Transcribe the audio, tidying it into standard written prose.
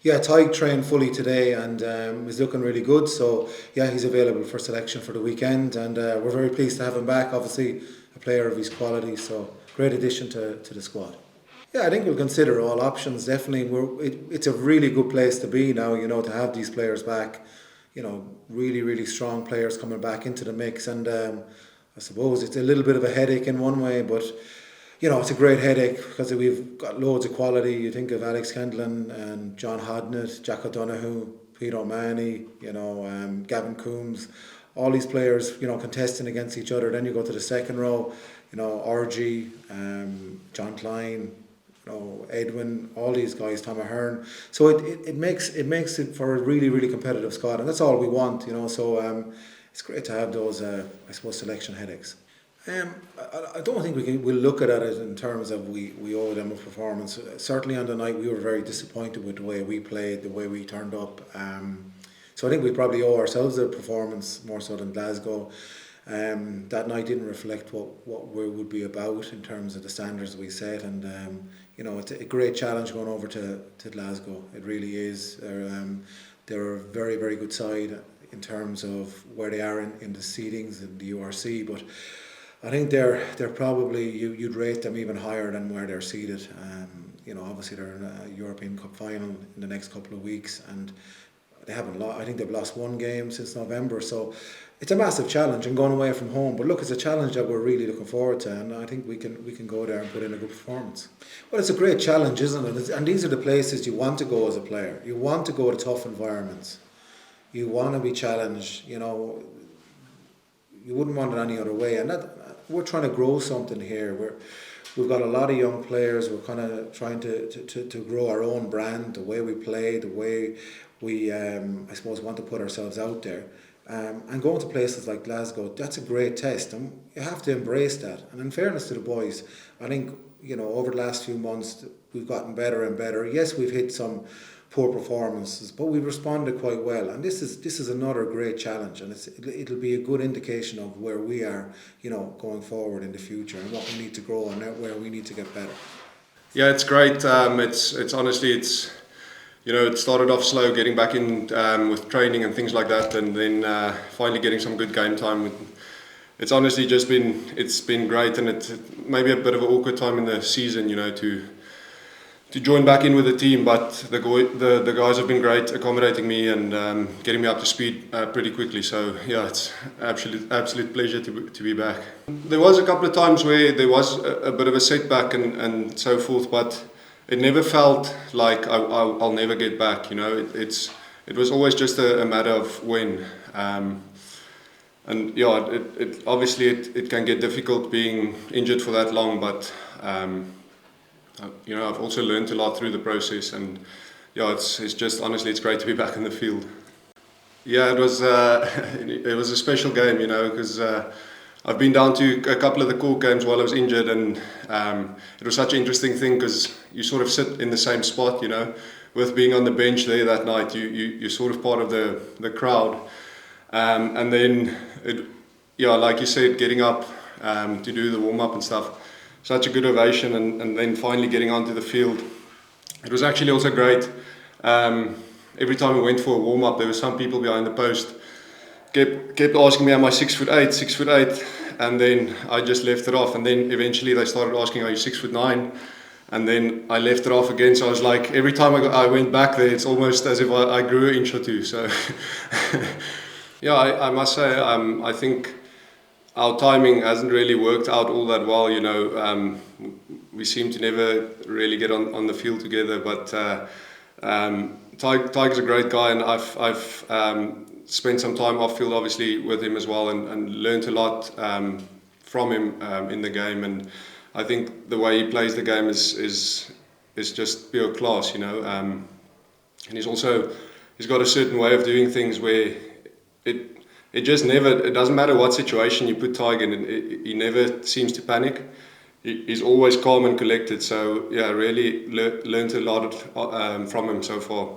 Yeah, Tyg trained fully today and is looking really good. So yeah, he's available for selection for the weekend, and we're very pleased to have him back. Obviously, a player of his quality, so great addition to the squad. Yeah, I think we'll consider all options. Definitely, it's a really good place to be now. To have these players back. Really, really strong players coming back into the mix, and I suppose it's a little bit of a headache in one way, but it's a great headache because we've got loads of quality. You think of Alex Kendlin and John Hodnett, Jack O'Donoghue, Peter O'Mahony, Gavin Coombs, all these players, contesting against each other. Then you go to the second row, RG, John Klein, Edwin, all these guys, Tom Ahern. So it makes it for a really, really competitive squad, and that's all we want, So it's great to have those, I suppose, selection headaches. I don't think we'll look at it in terms of we owe them a performance. Certainly on the night we were very disappointed with the way we played, the way we turned up. So I think we probably owe ourselves a performance more so than Glasgow. That night didn't reflect what we would be about in terms of the standards we set, and it's a great challenge going over to Glasgow. It really is. They're a very, very good side in terms of where they are in the seedings in the URC, but I think they're probably, you'd rate them even higher than where they're seated. Obviously they're in a European Cup final in the next couple of weeks, and they haven't lost. I think they've lost one game since November, so it's a massive challenge and going away from home. But look, it's a challenge that we're really looking forward to, and I think we can go there and put in a good performance. Well, it's a great challenge, isn't it? And these are the places you want to go as a player. You want to go to tough environments. You want to be challenged. You wouldn't want it any other way, and that. We're trying to grow something here. We've got a lot of young players. We're kind of trying to grow our own brand, the way we play, the way we, I suppose, want to put ourselves out there. And going to places like Glasgow, that's a great test, and you have to embrace that. And in fairness to the boys, I think, over the last few months, we've gotten better and better. Yes, we've hit some poor performances, but we've responded quite well, and this is another great challenge, and it'll be a good indication of where we are, going forward in the future, and what we need to grow and where we need to get better. Yeah, it's great. It's honestly, it started off slow, getting back in with training and things like that, and then finally getting some good game time. It's honestly just been great, and it's maybe a bit of an awkward time in the season, to join back in with the team, but the guys have been great accommodating me and getting me up to speed pretty quickly. So yeah, it's absolute pleasure to be back. There was a couple of times where there was a bit of a setback and so forth, but it never felt like I'll never get back. It was always just a matter of when. And yeah, it obviously it can get difficult being injured for that long, but. I've also learned a lot through the process, and yeah, it's just honestly, it's great to be back in the field. Yeah, it was a special game, because I've been down to a couple of the Cork games while I was injured, and it was such an interesting thing because you sort of sit in the same spot, with being on the bench there that night. You're sort of part of the crowd, and then like you said, getting up to do the warm up and stuff. Such a good ovation, and then finally getting onto the field. It was actually also great. Every time we went for a warm up, there were some people behind the post kept asking me, am I 6'8", and then I just left it off, and then eventually they started asking, are you 6'9", and then I left it off again. So I was like, every time I went back there, it's almost as if I grew an inch or two. So yeah, I must say, I think our timing hasn't really worked out all that well. We seem to never really get on the field together. But Tiger's a great guy, and I've spent some time off field, obviously, with him as well, and learned a lot from him in the game. And I think the way he plays the game is just pure class, And he's got a certain way of doing things where it just never, it doesn't matter what situation you put Tiger in, he never seems to panic. He's always calm and collected. So yeah, really learned a lot from him so far.